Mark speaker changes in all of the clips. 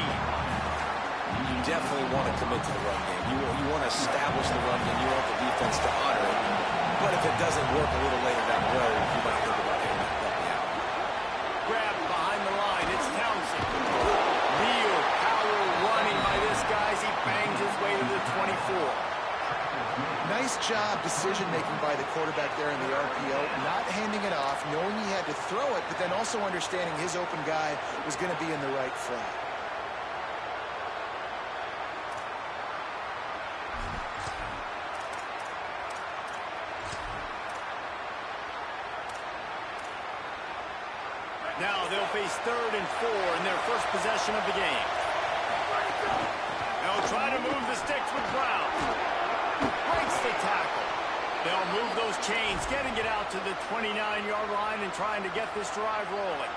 Speaker 1: You definitely want to commit to the run game. You want to establish the run game. You want the defense to honor it. But if it doesn't work a little later down the road, you might think about getting that puppy out.
Speaker 2: Grab behind the line. It's Townsend. Real power running by this guy as he bangs his way to the 24.
Speaker 3: Nice job decision-making by the quarterback there in the RPO, not handing it off, knowing he had to throw it, but then also understanding his open guy was going to be in the right flat.
Speaker 2: Now they'll face 3rd and 4 in their first possession of the game. They'll try to move the sticks with Brown. Breaks the tackle. They'll move those chains, getting it out to the 29-yard line and trying to get this drive rolling.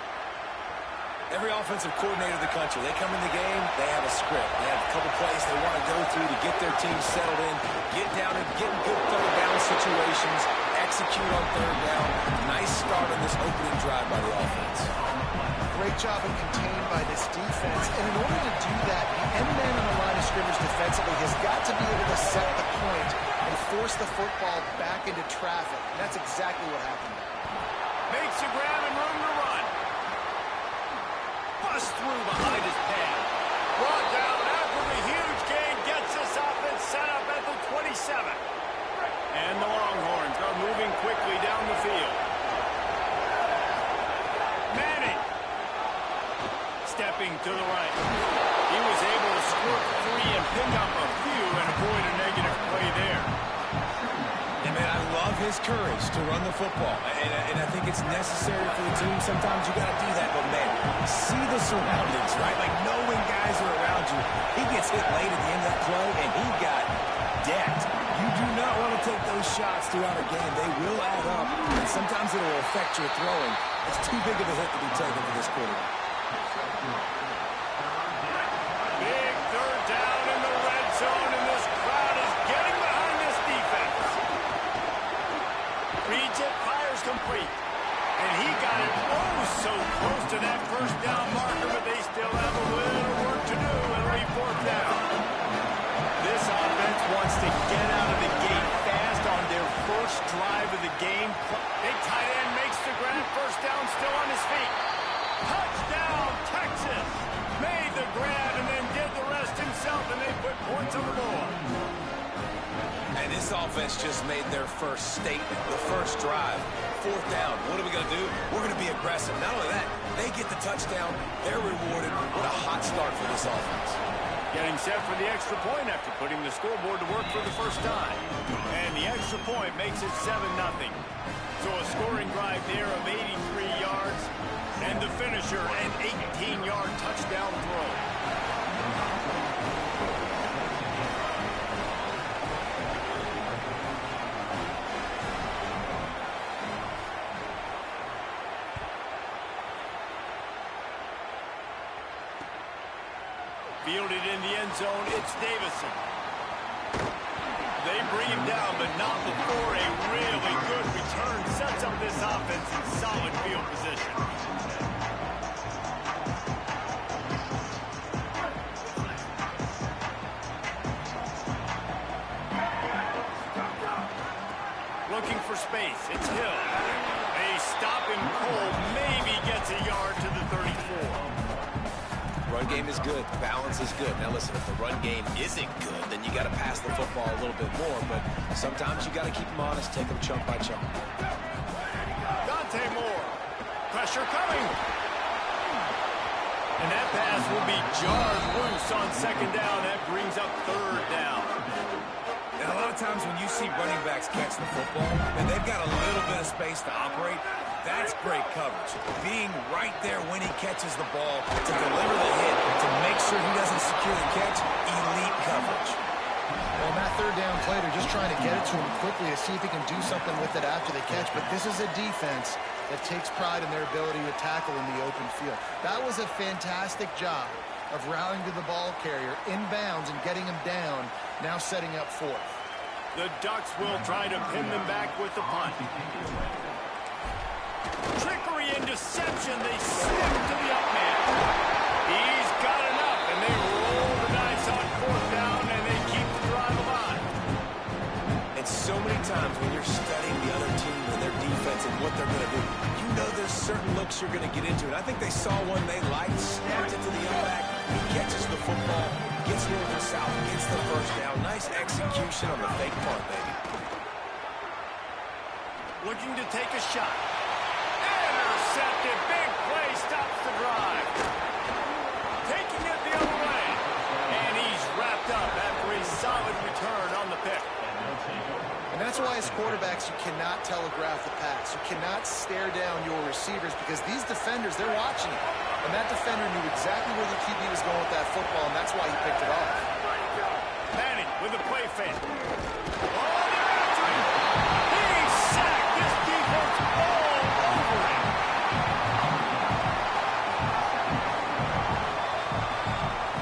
Speaker 1: Every offensive coordinator in the country, they come in the game, they have a script. They have a couple plays they want to go through to get their team settled in, get down and get in good third down situations, execute on third down. Nice start on this opening drive by the offense.
Speaker 3: Great job of contained by this defense. And in order to do that, the end man on the line of scrimmage defensively has got to be able to set the point and force the football back into traffic. And that's exactly what happened.
Speaker 2: Makes a grab and room to run. Bust through behind his pad. Brought down after the huge gain. Gets this offense set up at the 27. And the Longhorns are moving quickly down the field. Manning. Stepping to the right. He was able to squirt free and pick up a few and avoid a negative play there.
Speaker 1: And, man, I love his courage to run the football. And I think it's necessary for the team. Sometimes you got to do that. But, man, see the surroundings, right? Like, knowing guys are around you. He gets hit late at the end of that play, and he got decked. You do not want to take those shots throughout a game. They will add up, and sometimes it will affect your throwing. It's too big of a hit to be taken for this quarterback.
Speaker 2: Big third down in the red zone, and this crowd is getting behind this defense. Reads it, fires complete. And he got it so close to that first down marker, but they still have a little work to do. It'll be 4th down. This offense wants to get out of the gate fast on their first drive of the game. Big tight end makes the grab. First down, still on his feet. Touchdown, Texas! Made the grab and then did the rest himself, and they put points on the board.
Speaker 1: And this offense just made their first statement, the first drive. 4th down. What are we going to do? We're going to be aggressive. Not only that, they get the touchdown. They're rewarded. What a hot start for this offense.
Speaker 2: Getting set for the extra point after putting the scoreboard to work for the first time. And the extra point makes it 7-0. So a scoring drive there of 83 yards. And the finisher, an 18-yard touchdown throw. Fielded in the end zone, it's Davison. They bring him down, but not before a really good return sets up this offense in solid field position. Looking for space, it's Hill. They stop him cold, maybe gets a yard to the 34.
Speaker 1: Run game is good. Balance is good. Now, listen, if the run game isn't good, then you got to pass the football a little bit more. But sometimes you got to keep them honest, take them chunk by chunk.
Speaker 2: Dante Moore. Pressure coming. And that pass will be jarred loose on 2nd down. That brings up 3rd down.
Speaker 1: And a lot of times when you see running backs catch the football, and they've got a little bit of space to operate, that's great coverage. Being right there when he catches the ball to deliver the hit, to make sure he doesn't secure the catch, elite coverage.
Speaker 3: Well, on that 3rd down play, they're just trying to get it to him quickly to see if he can do something with it after the catch. But this is a defense that takes pride in their ability to tackle in the open field. That was a fantastic job of rallying to the ball carrier, inbounds, and getting him down, now setting up 4th.
Speaker 2: The Ducks will try to pin them back with the punt. Trickery and deception. They slip to the up man. He's got enough, and
Speaker 1: certain looks you're going to get into. And I think they saw one they liked, snapped it to the impact. He catches the football, gets north or south, gets the first down. Nice execution on the fake punt, baby.
Speaker 2: Looking to take a shot. Intercepted. Big play stops the drive. Taking it the other way. And he's wrapped up after a solid return on the pick.
Speaker 3: And that's why as quarterbacks, you cannot telegraph the pass. You cannot stare down your receivers because these defenders, they're watching it. And that defender knew exactly where the QB was going with that football, and that's why he picked it off.
Speaker 2: Manning with a play fake. Oh, they're after him. He's sacked. This defense all over him.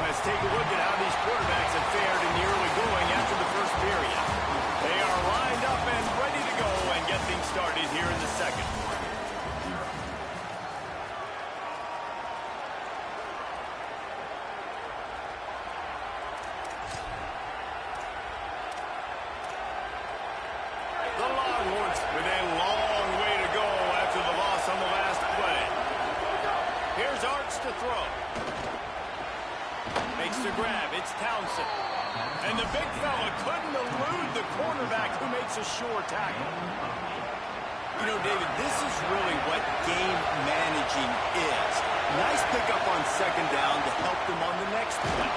Speaker 2: Let's take a look at how these quarterbacks have fared in the early going after the first period. They are lined up and ready to go and get things started here in the second. The Longhorns with a long way to go after the loss on the last play. Here's Arts to throw. Makes the grab. It's Townsend. And the big fella couldn't elude the cornerback who makes a sure tackle. You know, David, this is really what game managing is. Nice pickup on second down to help them on the next play.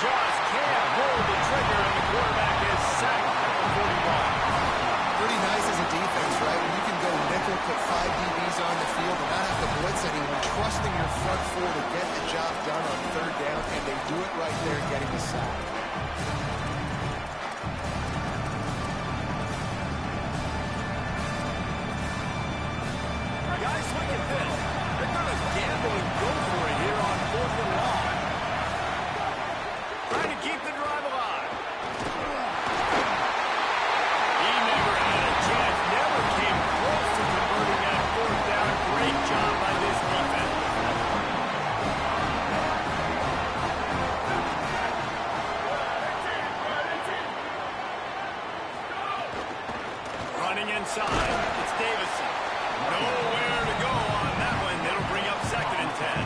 Speaker 2: Just can't hold the trigger, and the quarterback is sacked at the 41.
Speaker 3: Pretty nice as a defense, right? When you can go nickel, put 5 DBs on the field and not have to blitz anyone, trusting your front four to get the job done on third down, and they do it right there, getting the sack.
Speaker 2: Guys, look at this. They're going to gamble and go for it here on 4th and long. Trying to keep the drive alive. He never had a chance, never came close to converting that 4th down. Great job by this defense. Running inside, it's Davison. Nowhere to go on that one. It'll bring up 2nd and 10.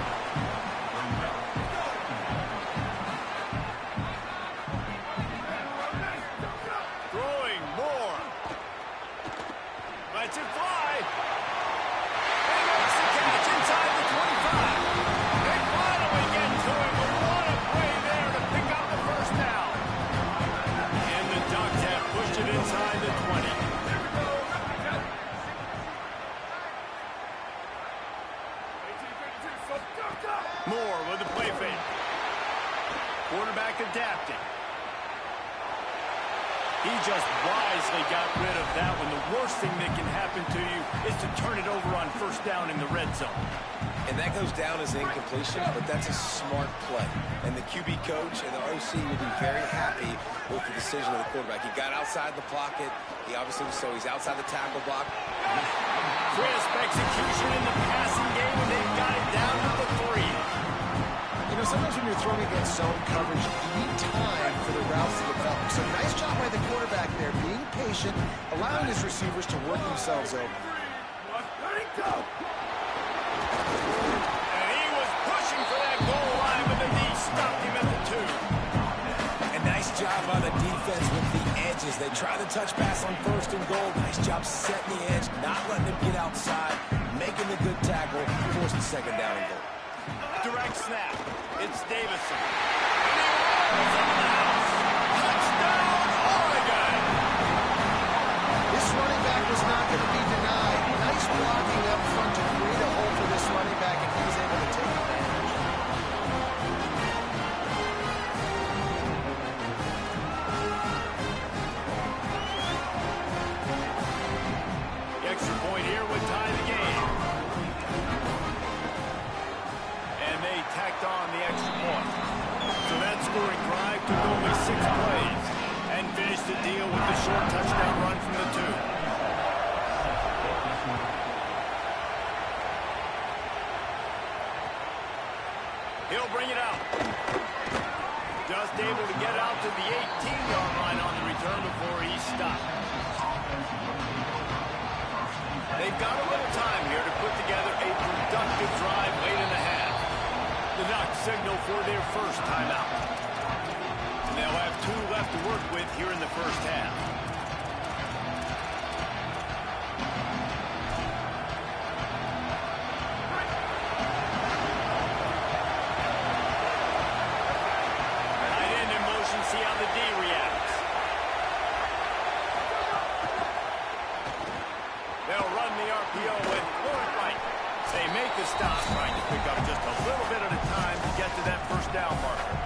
Speaker 2: Throwing more. Lets it fly. And makes the catch inside the 25. They finally get to him. But what a play there to pick up the first down. And the Ducks have pushed it inside the 20. Moore with the play fake. Quarterback adapting. He just wisely got rid of that one. The worst thing that can happen to you is to turn it over on first down in the red zone.
Speaker 1: And that goes down as an incompletion, but that's a smart play. And the QB coach and the OC will be very happy with the decision of the quarterback. He got outside the pocket. He obviously, so he's outside the tackle block.
Speaker 2: Crisp execution in the passing game, and they've got it down to the 3.
Speaker 3: You know, sometimes when you're throwing against zone coverage, you need time for the routes to develop. So nice job by the quarterback there, being patient, allowing his receivers to work themselves open.
Speaker 2: And he was pushing for that goal line, but the D stopped him at the 2.
Speaker 1: And nice job on the defense with the edges. They try the touch pass on 1st and goal. Nice job setting the edge, not letting him get outside, making the good tackle, forcing 2nd down and goal.
Speaker 2: Direct snap. It's Davison. And he rolls into the house. Touchdown, Oregon!
Speaker 3: This running back was not going to be denied. Nice blocking up front to create a hole for this running back, and he was able to take advantage.
Speaker 2: The extra point here would tie the game. And they tacked on the extra point. So that scoring drive took only 6 plays and finished the deal with the short touchdown run from the 2. He'll bring it out. Just able to get out to the 18-yard line on the return before he stopped. They've got a little time here to put together a productive drive late in the half. The knock signal for their first timeout. And they'll have 2 left to work with here in the first half. Tight end in motion, see how the D reacts. They'll run the RPO with point right. They make the stop, trying to pick up just a little bit at a time to get to that first down marker.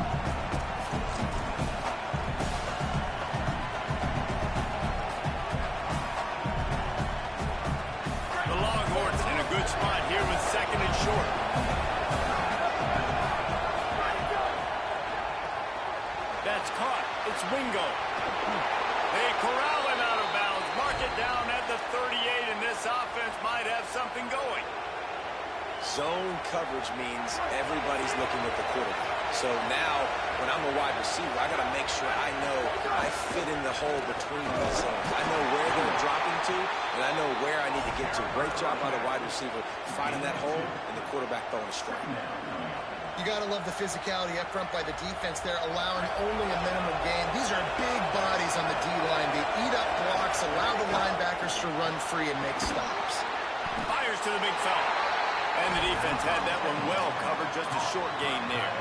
Speaker 2: The Longhorns in a good spot here with second and short. That's caught. It's Wingo. They corral him out of bounds. Mark it down at the 38, and this offense might have something going.
Speaker 1: Zone coverage means everybody's looking at the quarterback. So now, when I'm a wide receiver, I got to make sure I know I fit in the hole between these zones. I know where they're dropping to, and I know where I need to get to. Great job by the wide receiver finding that hole, and the quarterback throwing a strike.
Speaker 3: You got to love the physicality up front by the defense there, allowing only a minimum gain. These are big bodies on the D-line. They eat up blocks, allow the linebackers to run free and make stops.
Speaker 2: Fires to the big fella. And the defense had that one well covered, just a short gain there.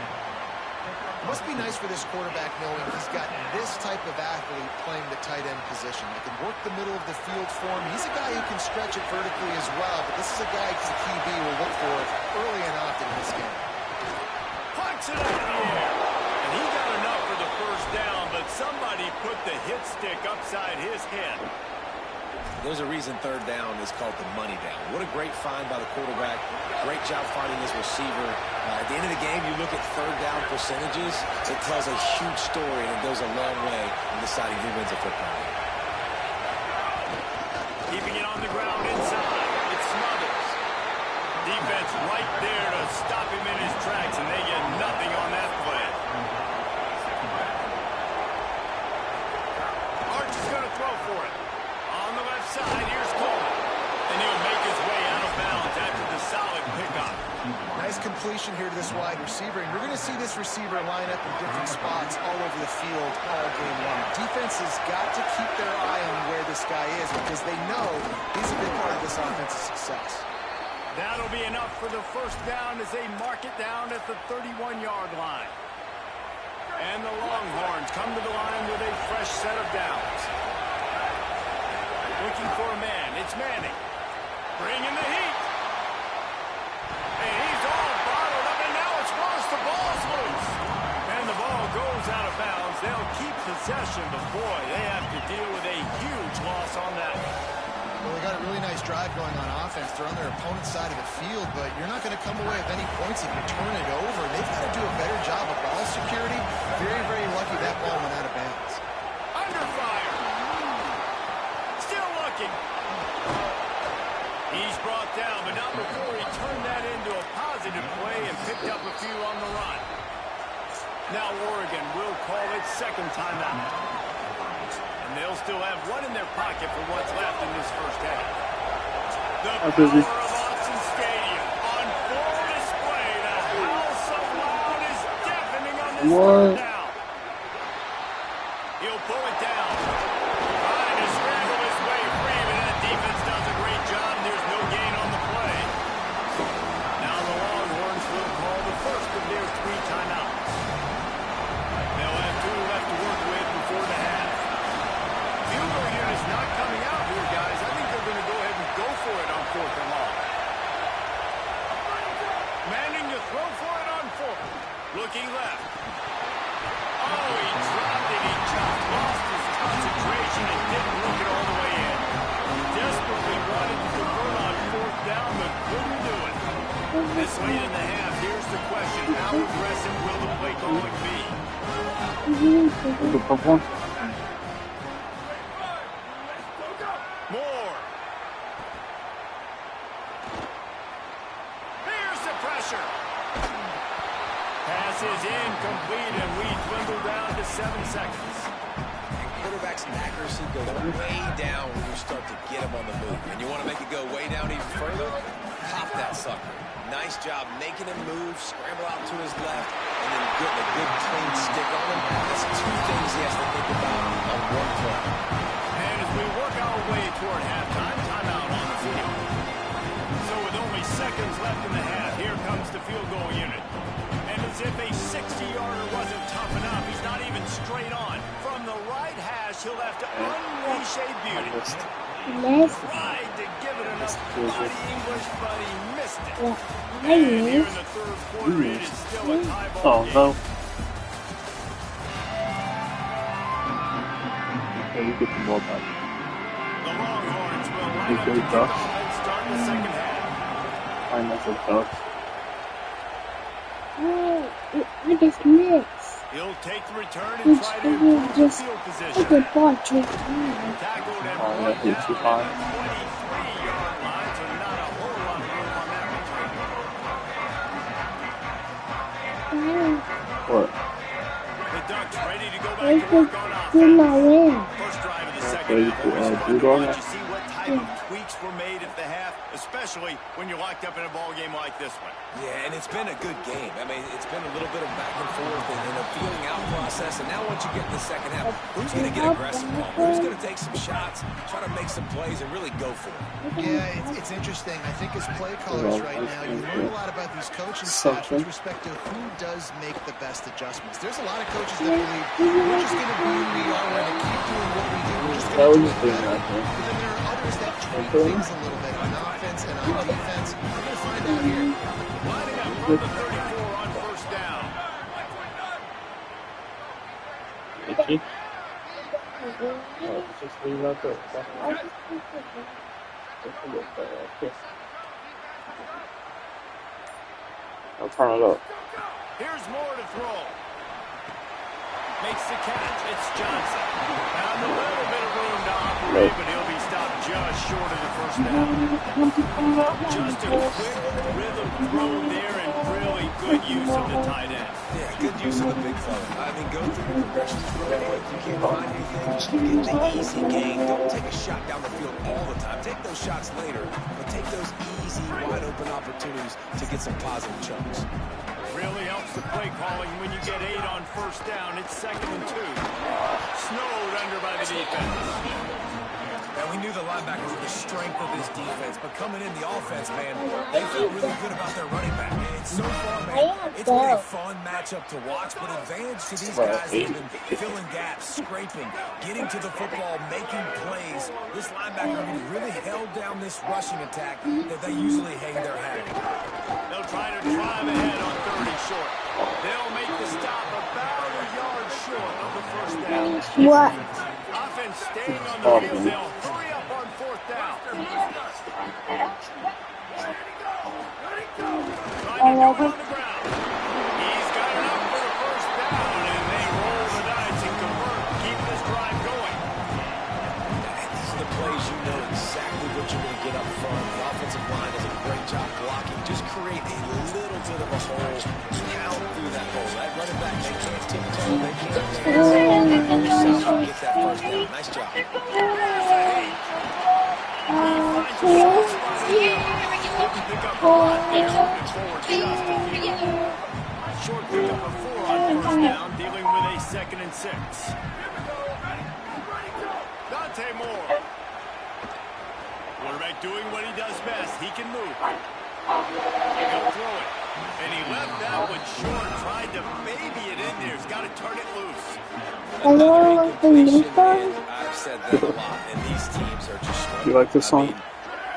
Speaker 3: It must be nice for this quarterback knowing he's got this type of athlete playing the tight end position. They can work the middle of the field for him. He's a guy who can stretch it vertically as well, but this is a guy who's a QB will look for early and often in this game.
Speaker 2: Punch it out of the air. And he got enough for the first down, but somebody put the hit stick upside his head.
Speaker 1: There's a reason third down is called the money down. What a great find by the quarterback. Great job finding his receiver. At the end of the game, you look at third down percentages. It tells a huge story, and it goes a long way in deciding who wins a football game.
Speaker 2: Keeping it on the ground inside. It's Smothers. Defense right there to stop him in his tracks, and they get nothing on that play. Arch is going to throw for it. On the left side, here's Coleman. And he'll make his way out of bounds after the solid pickup.
Speaker 3: Nice completion here to this wide receiver. And we're going to see this receiver line up in different spots all over the field all game long. Defense has got to keep their eye on where this guy is because they know he's a big part of this offense's success.
Speaker 2: That'll be enough for the first down as they mark it down at the 31-yard line. And the Longhorns come to the line with a fresh set of downs. Looking for a man. It's Manning. Bringing the heat. And he's all bottled up, and now it's Ross. The ball's loose. And the ball goes out of bounds. They'll keep possession, but boy, they have to deal with a huge loss on that one.
Speaker 3: Well, they got a really nice drive going on offense. They're on their opponent's side of the field, but you're not going to come away with any points if you turn it over. They've got to do a better job of ball security. Very, very lucky that ball went out of bounds.
Speaker 2: Under fire. Still looking. He's brought down, but not before he turned that into a positive play and picked up a few on the run. Now Oregon will call its second timeout. And they'll still have one in their pocket for what's left in this first half. The power of Autzen Stadium on full display. The house of loud is deafening on this third down. He'll pull it down. Trying to scramble his way free, but that defense does a great job. There's no gain on the play. Now the Longhorns will call the first of their 3 timeouts. They'll have 2 left to work with before the half. Field goal unit's not coming out here, guys. I think they're going to go ahead and go for it on 4th and long. Manning to throw for it on 4th. Looking left. Oh, he dropped it. He just lost his concentration and didn't look it all the way in. Desperately wanted to convert on 4th down, but couldn't do it. This late in the half, here's the question. How aggressive will the play calling be? More. Here's the pressure. Pass is incomplete, and we dwindle down to 7 seconds.
Speaker 1: And quarterback's accuracy goes way down when you start to get him on the move. And you want to make it go way down even further? pop that sucker. Nice job making him move, scramble out to his left, and then getting a good clean stick on him. That's two things he has to think about on one play.
Speaker 2: And as we work our way toward halftime, timeout on the field. So with only seconds left in the half, here comes the field goal unit. And as if a 60-yarder wasn't tough enough, he's not even straight on. From the right hash, he'll have to unleash a beauty. Tried to give it enough body English, but he missed it. And here in the third quarter, it is still a tie ball game.
Speaker 4: You get the ball back.
Speaker 2: The Longhorns will line up to kick off and start the second half.
Speaker 4: Fine, that's a ducks.
Speaker 5: Oh, I just missed.
Speaker 2: He'll take the return and try to improve the field position.
Speaker 5: The ball too high.
Speaker 2: Tackled and brought down
Speaker 4: too high.
Speaker 2: at the 23-yard line, so not a whole lot of room on that return.
Speaker 4: What?
Speaker 2: The Ducks ready to go back to work on
Speaker 5: You're not
Speaker 2: offense.
Speaker 5: in.
Speaker 2: First drive of the second half. Always fun to watch. You see what type of tweaks were made at the half, especially when you're locked up in a ball game like this one.
Speaker 1: Yeah, and it's been a good game. I mean, it's been a little bit of back and forth and a feeling out process. And now once you get in the second half, who's going to get aggressive? Who's going to take some shots, try to make some plays, and really go for it?
Speaker 3: Yeah, it's interesting. I think as play callers right now, you learn a lot about these coaching staffs with respect to who does make the best adjustments. There's a lot of coaches that believe we're just going to be who we are. We're going to keep doing what we do. We're just going to do it better. But then there are others that tweak things a little bit on offense and on defense. We're going to find out here.
Speaker 2: Lining up from the 34 on first down.
Speaker 4: Itchy? Oh, just leave that there. I'll turn it up.
Speaker 2: Here's more to throw. Makes the catch. It's Johnson. Found a little bit of room to operate, but he'll be stopped just short of the first down. Just a quick rhythm throw there and really good use of the tight end.
Speaker 1: Yeah, good use of the big fella. I mean, go through the progressions real quick. You can't find anything. Get the easy gain. Don't take a shot down the field all the time. Take those shots later, but take those easy, wide-open opportunities to get some positive chunks.
Speaker 2: Really helps the play calling when you get 8 on first down. It's 2nd and 2. Snowed under by the defense.
Speaker 1: And we knew the linebackers were the strength of this defense, but coming in the offense, man, they felt really good about their running back. It's so far, man, it's been a fun matchup to watch, but advantage to these guys that have been filling gaps, scraping, getting to the football, making plays. This linebacker really held down this rushing attack that they usually hang their hat in.
Speaker 2: They'll try to drive ahead on 30 short. They'll make the stop about a yard short of the first down.
Speaker 5: What?
Speaker 2: Offense staying on the field. They'll hurry up on 4th down. Trying to go on the ground. He's got it up for the first down, and they roll the dice and convert, keep this drive going.
Speaker 1: These are the plays you know exactly what you're going to get up front. The offensive line does a great job blocking. Just create a little bit of a hole. Pound through that hole. That running back, they can't tiptoe. They can't dance. Get that first down. Nice job.
Speaker 2: Short pickup of 4 on first down, dealing with a 2nd and 6. Dante Moore. Quarterback doing what he does best. He can move. He'll throw it. And he left that one short. Tried to baby it in there. He's got to turn it loose.
Speaker 5: Hello, the new phone?
Speaker 1: I've said that a lot, and these teams are just struggling.
Speaker 4: You like this song?
Speaker 1: I mean,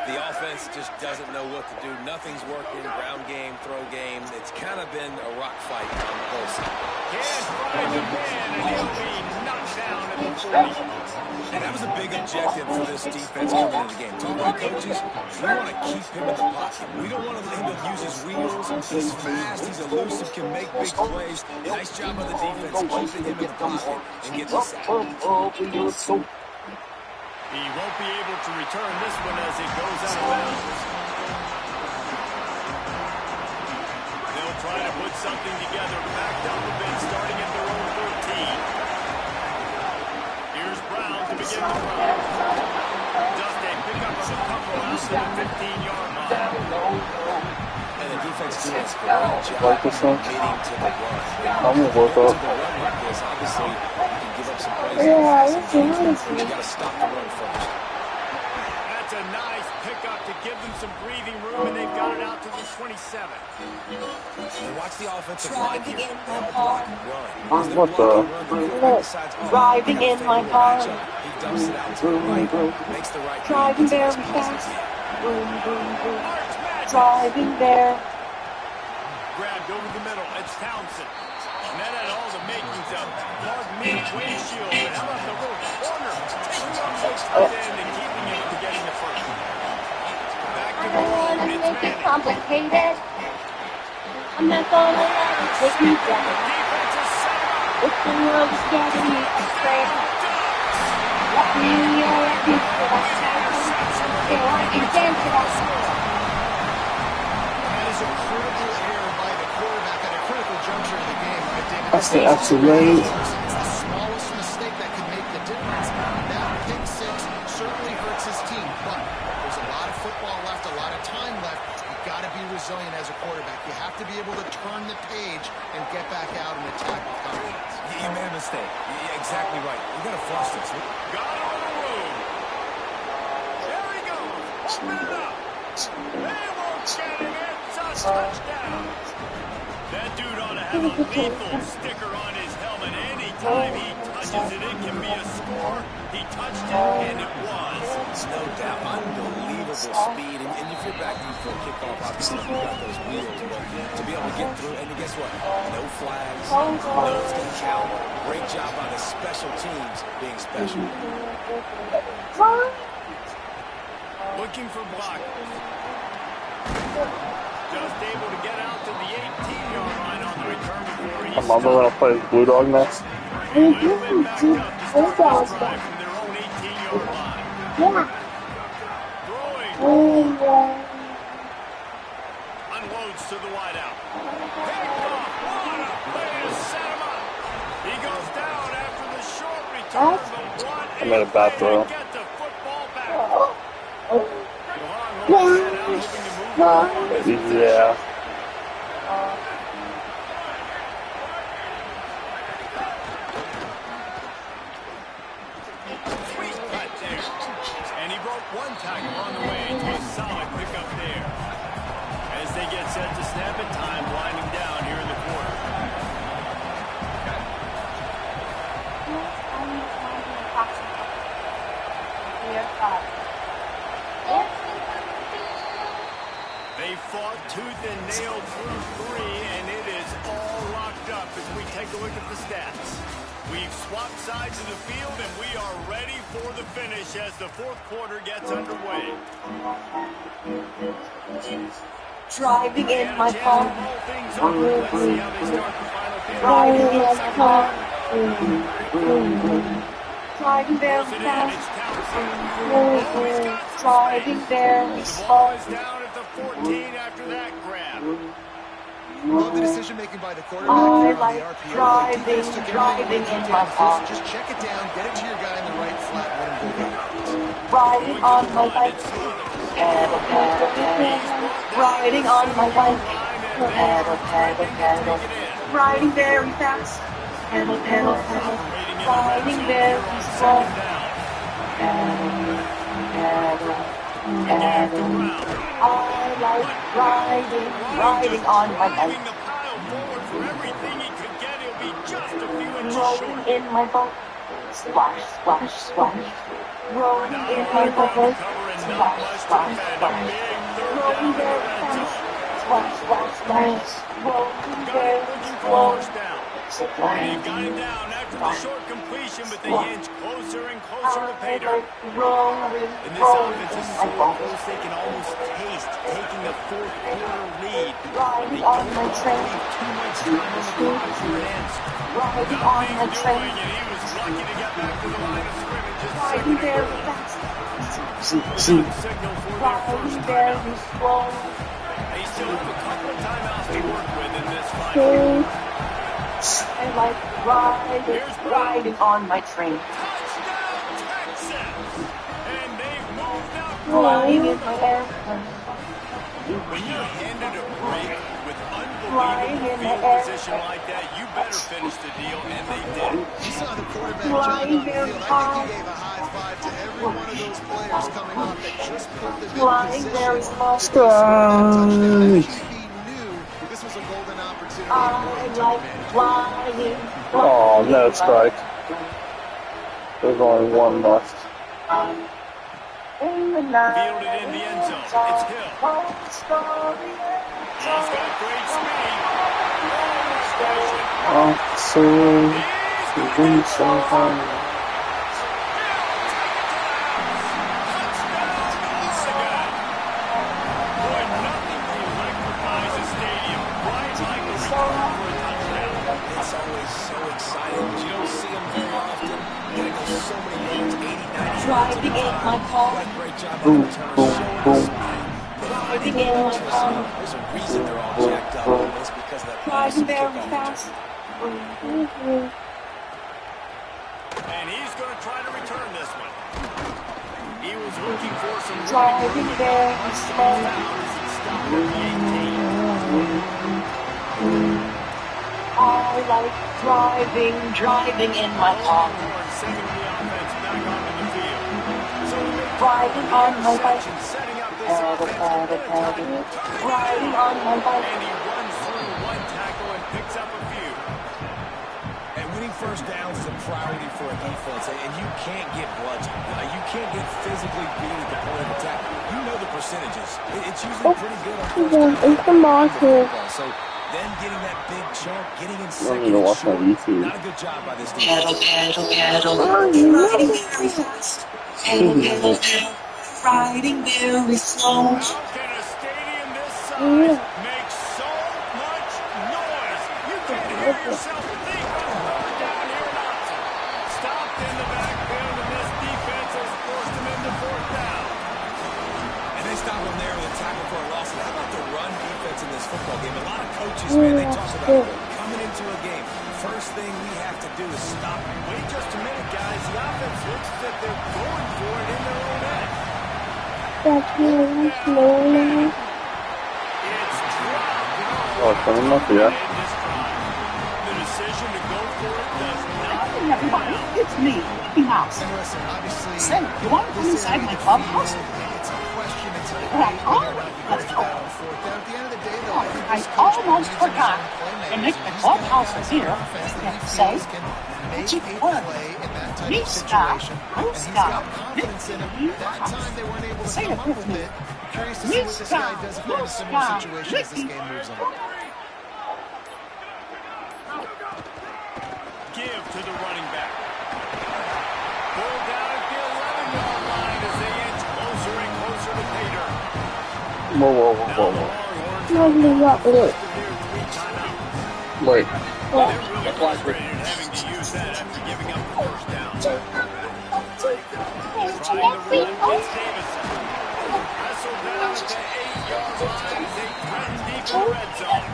Speaker 1: the offense just doesn't know what to do. Nothing's working. Ground game, throw game. It's kind of been a rock fight on both sides.
Speaker 2: Can't find the man, and he'll be knocked down at the 40.
Speaker 1: And that was a big objective for this defense coming into the game. Talking about coaches, we want to keep him in the pocket. We don't want him to use his wheels. He's fast. He's elusive. Can make big plays. Nice job of the defense keeping him in the pocket and getting the sack.
Speaker 2: He won't be able to return this one as it goes out of bounds. They'll try to put something together, backed up a bit, starting at their own 13. Here's Brown to begin the run. Just a pickup of a couple out to the 15-yard line.
Speaker 1: And the defense doing a great job
Speaker 4: Like this one?
Speaker 1: getting to the run.
Speaker 4: I'm gonna work
Speaker 1: To
Speaker 4: up.
Speaker 1: the run like this, obviously, you can give up some plays in the
Speaker 5: Yeah,
Speaker 1: passing
Speaker 5: that's
Speaker 1: game.
Speaker 5: amazing.
Speaker 1: You got to stop the run first.
Speaker 2: That's a nice pickup to give them some breathing room, and they've got it out to the 27.
Speaker 1: And watch the offensive line
Speaker 6: Driving
Speaker 1: here.
Speaker 6: in
Speaker 1: They'll
Speaker 6: my
Speaker 1: block
Speaker 6: car.
Speaker 1: and run.
Speaker 4: What
Speaker 1: As they're
Speaker 4: the?
Speaker 1: blocking and run, the quarterback decides, oh,
Speaker 6: Driving
Speaker 1: I got a
Speaker 6: in my
Speaker 1: favorable
Speaker 6: car.
Speaker 1: matchup. He dumps it out to the right, makes the right read,
Speaker 6: Driving
Speaker 1: gets a
Speaker 6: very
Speaker 1: nice pass
Speaker 6: fast.
Speaker 1: instead.
Speaker 6: Boom, boom, boom.
Speaker 2: Arch Madness.
Speaker 6: Driving there.
Speaker 2: Grabbed over the middle. It's Townsend. And that had all the makings of hard mid windshield. But how about the little corner? Taking on the tight end and keeping him from getting the first. Back
Speaker 5: I
Speaker 2: to
Speaker 5: don't
Speaker 2: the
Speaker 5: want
Speaker 2: road.
Speaker 5: to
Speaker 2: It's
Speaker 5: make it
Speaker 2: Manning.
Speaker 5: complicated. I'm not gonna let it take me down.
Speaker 2: Defense is set up.
Speaker 5: If the world's getting me afraid, let me know I can feel that sound. Feel I can dance to that song.
Speaker 3: That is a critical error by the quarterback at a critical juncture of the game, right, David?
Speaker 4: That's the absolute.
Speaker 3: It's the smallest mistake that could make the difference. That pick six certainly hurts his team, but there's a lot of football left, a lot of time left. You've got to be resilient as a quarterback. You have to be able to turn the page and get back out and attack with confidence.
Speaker 1: You made a mistake. Yeah, exactly right. You got to flush this.
Speaker 2: Got it on the road. There he goes. Open it up. They won't get him. It's a touchdown. That dude ought to have a lethal sticker on his helmet. Anytime he touches it, it can be a score. He touched it, and it was.
Speaker 1: No doubt. Unbelievable speed. And if you're back deep for a kickoff, obviously you've got those wheels. But to be able to get through, and guess what? No flags. No, it's going to count. Great job by the special teams being special.
Speaker 2: Looking for blockers. Just able to get out to the 18-yard line on the return before he
Speaker 4: My mama wanna play Blue Dog next?
Speaker 5: I
Speaker 2: little
Speaker 5: do
Speaker 2: bit backed
Speaker 5: do
Speaker 2: up to start
Speaker 5: football
Speaker 2: this drive
Speaker 5: stuff.
Speaker 2: from their own 18-yard line.
Speaker 5: Yeah.
Speaker 2: Throwing.
Speaker 5: And,
Speaker 2: Unloads to the wideout. Picked off. What a play to set him up. He goes down after the short return.
Speaker 5: What?
Speaker 2: But what
Speaker 4: I made a bad
Speaker 2: play
Speaker 4: throw.
Speaker 2: to get the football back.
Speaker 5: oh,
Speaker 2: Devon rolls that out, hoping to move
Speaker 5: no.
Speaker 2: on this possession.
Speaker 4: Yeah.
Speaker 2: Sweet cut there. And he broke one tackle on the way to a solid pickup there. As they get set to snap it, time winding down here in the quarter. They fought tooth and nail through three, and it is all locked up as we take a look at the stats. We've swapped sides of the field, and we are ready for the finish as the fourth quarter gets underway.
Speaker 6: Driving in my
Speaker 2: Chance to
Speaker 6: car.
Speaker 2: roll things over. Let's see how they start the final period.
Speaker 6: Driving in my
Speaker 2: Second
Speaker 6: car.
Speaker 2: quarter.
Speaker 6: Driving very
Speaker 2: Throws it in.
Speaker 6: fast.
Speaker 2: It's Townsend. Oh, he's got some
Speaker 6: Driving
Speaker 2: space.
Speaker 6: very
Speaker 2: The
Speaker 6: slow.
Speaker 2: ball is down at the 14 after that grab.
Speaker 3: Love the decision-making by the quarterback
Speaker 6: I
Speaker 3: there on
Speaker 6: like
Speaker 3: the RPO.
Speaker 6: driving,
Speaker 3: The defense took everything
Speaker 6: driving
Speaker 3: away
Speaker 6: in
Speaker 3: from
Speaker 6: my
Speaker 3: the
Speaker 6: car.
Speaker 3: defense. Just check it down, get it to your guy in the right flat, let him go there.
Speaker 6: Riding on my bike. Pedal, pedal, pedal. Riding on my bike. Pedal, pedal, pedal. Riding very fast. Pedal, pedal, pedal. Riding very slow. Pedal, pedal, pedal. I like riding on my bike.
Speaker 2: Moving the pile forward for everything he could get. He'll be just a few inches
Speaker 6: Rolling
Speaker 2: short.
Speaker 6: in my boat. Splash, splash, splash. Rolling
Speaker 2: Not
Speaker 6: in
Speaker 2: a
Speaker 6: my
Speaker 2: lot of ground
Speaker 6: boat.
Speaker 2: to cover and not
Speaker 6: Splash,
Speaker 2: much to
Speaker 6: splash,
Speaker 2: defend. A
Speaker 6: splash.
Speaker 2: big third
Speaker 6: Rolling
Speaker 2: down in the
Speaker 6: very
Speaker 2: red
Speaker 6: fast.
Speaker 2: zone.
Speaker 6: Splash, splash, splash. Rolling
Speaker 2: Got
Speaker 6: very
Speaker 2: it looking for
Speaker 6: slow.
Speaker 2: the first down. They've
Speaker 6: Splash.
Speaker 2: got him down after the short completion, but they inch closer and closer to pay
Speaker 6: I
Speaker 2: dirt.
Speaker 6: like rolling,
Speaker 2: And this
Speaker 6: rolling
Speaker 2: offense is
Speaker 6: in
Speaker 2: so
Speaker 6: my boat.
Speaker 2: close they can almost taste taking a fourth quarter lead. They
Speaker 6: Riding
Speaker 2: don't
Speaker 6: on my
Speaker 2: want to
Speaker 6: train.
Speaker 2: leave too much time on the clock before it ends.
Speaker 6: Riding
Speaker 2: Got
Speaker 6: on
Speaker 2: things
Speaker 6: my
Speaker 2: doing,
Speaker 6: train.
Speaker 2: and he was lucky to get back to the line of scrimmage just a
Speaker 6: Riding
Speaker 2: second
Speaker 6: very
Speaker 2: ago.
Speaker 6: fast.
Speaker 2: Signal for their
Speaker 6: Riding
Speaker 2: first
Speaker 6: very
Speaker 2: timeout.
Speaker 6: slow.
Speaker 2: They still have a couple of timeouts to work with in this final.
Speaker 6: I like riding on my train.
Speaker 2: Touchdown, Texas! And they've moved up
Speaker 5: flying in my airplane.
Speaker 2: When you're handed a break with
Speaker 5: Flying
Speaker 2: unbelievable
Speaker 5: in the
Speaker 2: field
Speaker 5: air.
Speaker 2: position like that, you better finish the deal, and they did.
Speaker 3: You saw the quarterback jog
Speaker 5: Flying
Speaker 3: on the
Speaker 5: very
Speaker 3: field. I
Speaker 5: high.
Speaker 3: think he gave a high five to every one of those players coming off that just put them in
Speaker 5: Flying
Speaker 3: position
Speaker 5: very
Speaker 3: to
Speaker 5: low.
Speaker 3: score that touchdown. That QB knew this was a golden opportunity
Speaker 5: I
Speaker 3: and took
Speaker 5: like
Speaker 3: advantage.
Speaker 5: flying.
Speaker 4: Oh, no strike. There's only one left.
Speaker 5: In the night.
Speaker 2: Fielded in the end zone. It's Hill. He's got great speed.
Speaker 4: Oh, so we so high.
Speaker 2: Boy, nothing electrifies a stadium quite like a return for a touchdown.
Speaker 1: It's always so exciting, but you don't see them very often. You gotta go so many yards, 80, 90 yards at a
Speaker 5: Driving in
Speaker 1: time.
Speaker 5: my car.
Speaker 1: What a great job on
Speaker 4: Boom,
Speaker 1: the return,
Speaker 4: boom,
Speaker 1: showing
Speaker 4: boom.
Speaker 1: the speed.
Speaker 5: Driving in my car.
Speaker 1: There's a reason they're all jacked up, and it's because of that
Speaker 5: Driving
Speaker 1: awesome
Speaker 5: very
Speaker 1: kickoff
Speaker 5: fast.
Speaker 1: return.
Speaker 2: And he's going to try to return this one. He was looking for some running
Speaker 5: Driving
Speaker 2: room,
Speaker 5: very
Speaker 2: and
Speaker 5: slow.
Speaker 2: found as he stopped at the 18.
Speaker 5: I like driving in my car.
Speaker 2: Horn sending the offense back onto the field. So
Speaker 5: Riding on my bike.
Speaker 2: setting up this offense.
Speaker 5: Riding on my bike.
Speaker 2: And he runs through one tackle and picks up a few.
Speaker 1: And winning first downs is a priority for a defense, and you can't get bludgeoned. You can't get physically beat at the point of attack. You know the percentages. It's usually pretty good on first down. So then getting that big chunk, getting in
Speaker 4: I don't
Speaker 1: second
Speaker 4: need to
Speaker 1: and
Speaker 4: watch my
Speaker 1: short,
Speaker 4: YouTube.
Speaker 1: not a good job by this
Speaker 6: Pedal,
Speaker 1: defense.
Speaker 6: pedal, pedal. Riding very fast. Pedal, pedal, pedal. Riding very slow.
Speaker 2: How can a stadium this size make so much noise? You can't hear yourself think on third down here in Austin. Stopped in the backfield, and this defense has forced him into fourth down.
Speaker 1: And they stop him there with a tackle for a loss. And how about the run defense in this football game? A lot of coaches, man, they talk about coming into a game. First thing we have to do is stop it.
Speaker 2: Wait just a minute, guys. The offense looks as if they're going for it in their own end. It's dropped.
Speaker 4: Oh, coming up, yeah.
Speaker 2: The decision to go for it does not.
Speaker 7: Hey, everybody, it's me, Mickey Mouse.
Speaker 3: And listen, obviously,
Speaker 7: Say, you want to come inside my clubhouse?
Speaker 3: it's a question. It's a
Speaker 7: Well,
Speaker 3: debate whether or not you
Speaker 7: let's
Speaker 3: go
Speaker 7: go.
Speaker 3: for that on fourth down. At the end of the day, though, I think
Speaker 7: I
Speaker 3: this coach
Speaker 7: almost
Speaker 3: believes in his
Speaker 7: forgot.
Speaker 3: own playmakers,
Speaker 7: And Nick,
Speaker 3: and
Speaker 7: the
Speaker 3: he's
Speaker 7: clubhouse
Speaker 3: got
Speaker 7: is
Speaker 3: guys
Speaker 7: here.
Speaker 3: on offense that he
Speaker 7: And
Speaker 3: feels
Speaker 7: say,
Speaker 3: can make
Speaker 7: it's
Speaker 3: a
Speaker 7: fun.
Speaker 3: play in that type of
Speaker 7: Blue sky,
Speaker 3: situation.
Speaker 7: blue
Speaker 3: And he's
Speaker 7: sky,
Speaker 3: got confidence in him. That time they weren't able to
Speaker 7: Say
Speaker 3: come
Speaker 7: it
Speaker 3: up
Speaker 7: with
Speaker 3: with
Speaker 7: me.
Speaker 3: it. Curious to see
Speaker 7: Blue
Speaker 3: what this
Speaker 7: sky,
Speaker 3: guy does if they're in
Speaker 7: blue
Speaker 3: a similar
Speaker 7: sky,
Speaker 3: situation as this
Speaker 7: Ricky.
Speaker 3: game moves on.
Speaker 2: Give to the running back. Pulled down at the 11-yard line as they inch closer and closer to pay dirt.
Speaker 4: Whoa, whoa,
Speaker 2: Now
Speaker 4: whoa,
Speaker 2: the
Speaker 4: whoa.
Speaker 2: Longhorns forced their 3 timeouts.
Speaker 4: Wait.
Speaker 2: They're really frustrated having to use that after giving up the first down. Trying to run, it's Davison. Wrestled down at the 8-yard line as they threaten deep in the red zone.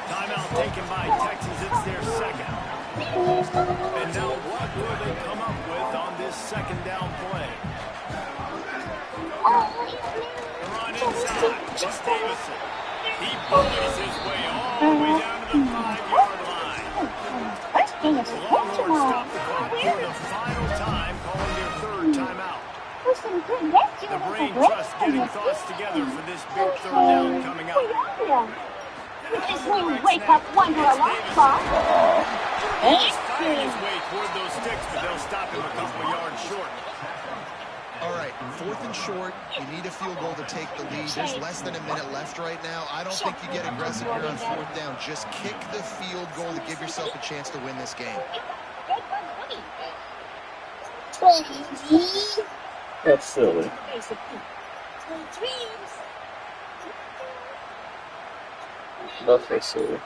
Speaker 2: Timeout taken by Texas. It's their second. And now what will they come up with on this second down play? Run inside. It's Davison. He bullies his way all the way down to the 5-yard line. The Longhorns stop the clock for the final time, calling their third timeout. The brain trust getting thoughts together for this big third down coming up.
Speaker 5: If we wake up wonder a lot, Bob.
Speaker 2: He's fighting his way toward those sticks, but they'll stop him a couple yards short.
Speaker 3: All right, fourth and short. You need a field goal to take the lead. There's less than a minute left right now. I don't think you get aggressive here on fourth down. Just kick the field goal to give yourself a chance to win this game.
Speaker 4: That's silly. That's so silly.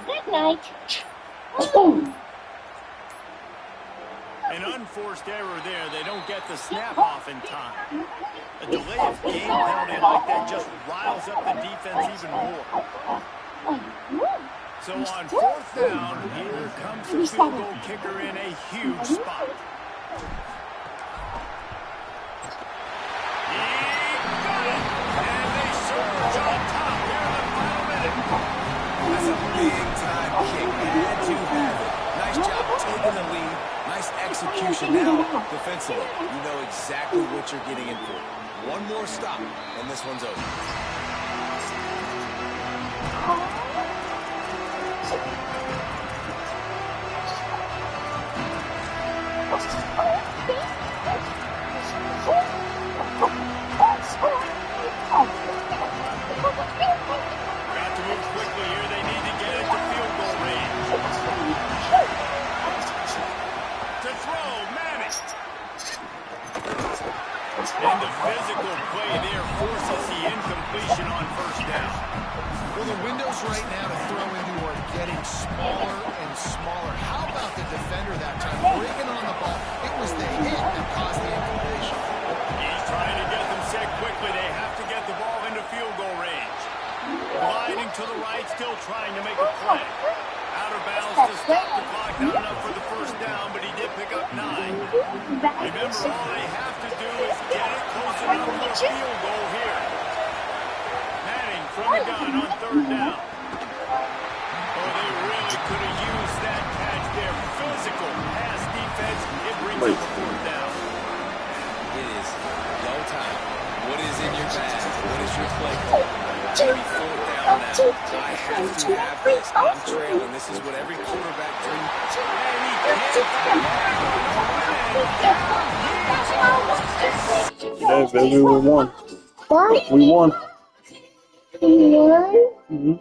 Speaker 5: Good night.
Speaker 2: An unforced error there. They don't get the snap off in time. A delay of game penalty like that just riles up the defense even more. So on fourth down, here comes the field goal kicker in a huge spot.
Speaker 1: execution now defensively. You know exactly what you're getting in for. One more stop, and this one's over.
Speaker 2: Got to move quickly here. They need to get it to field goal range. To throw, Manning. And the physical play there forces the incompletion on first down.
Speaker 3: Well, the windows right now to throw into are getting smaller and smaller. How about the defender that time? Breaking on the ball. It was the hit that caused the incompletion.
Speaker 2: He's trying to get them set quickly. They have to get the ball into field goal range. Gliding to the right, still trying to make a play. Out of bounds to stop the clock. Not enough for the first down, but he did pick up 9. Remember, all they have to do is get it close enough for a field goal here. Manning from the gun on third down. Oh, they really could have used that catch there. Physical pass defense. It brings up a fourth down.
Speaker 1: It is go time. What is in your bag? What is your play call? Maybe fourth down now. I have to have this. I'm trailing. This is what every quarterback dreams.
Speaker 4: Yeah, baby, we won.
Speaker 5: What?
Speaker 4: We won.
Speaker 5: You won?
Speaker 4: Mm-hmm.